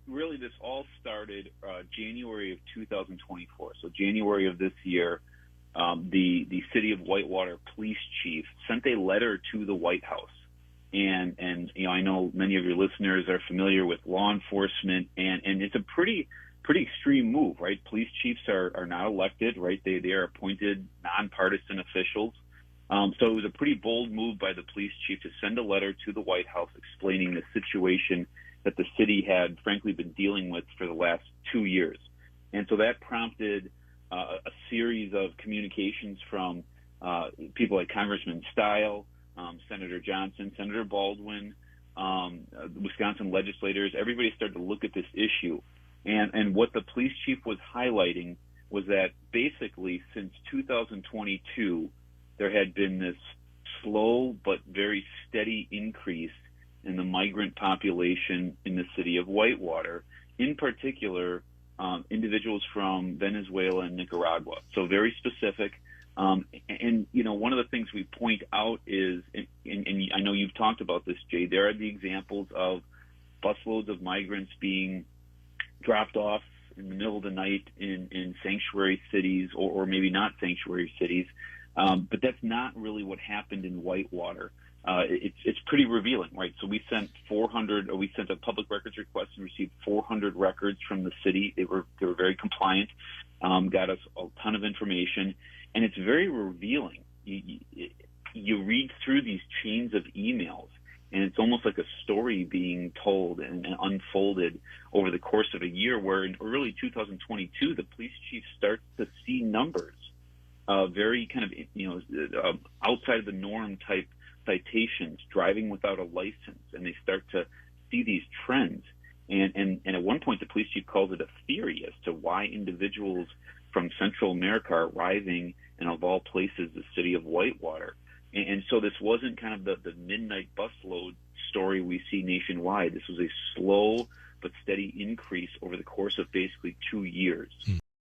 really, this all started January of 2024. So January of this year, the city of Whitewater police chief sent a letter to the White House. And I know many of your listeners are familiar with law enforcement, and it's a pretty extreme move, right? Police chiefs are not elected, right? They are appointed nonpartisan officials. So it was a pretty bold move by the police chief to send a letter to the White House explaining the situation that the city had, frankly, been dealing with for the last 2 years. And so that prompted a series of communications from people like Congressman Stile, Senator Johnson, Senator Baldwin, Wisconsin legislators. Everybody started to look at this issue. And what the police chief was highlighting was that basically since 2022, there had been this slow but very steady increase in the migrant population in the city of Whitewater, in particular, individuals from Venezuela and Nicaragua. So very specific. And one of the things we point out is, and I know you've talked about this, Jay, there are the examples of busloads of migrants being dropped off in the middle of the night in sanctuary cities, or maybe not sanctuary cities. But that's not really what happened in Whitewater. It's pretty revealing, right? So we sent a public records request and received 400 records from the city. They were very compliant, got us a ton of information, and it's very revealing. You read through these chains of emails, and it's almost like a story being told and unfolded over the course of a year, where in early 2022, the police chief starts to see numbers, very kind of, outside of the norm type citations, driving without a license, and they start to see these trends. And at one point, the police chief calls it a theory as to why individuals from Central America are arriving in, of all places, the city of Whitewater. And so this wasn't kind of the midnight busload story we see nationwide. This was a slow but steady increase over the course of basically 2 years.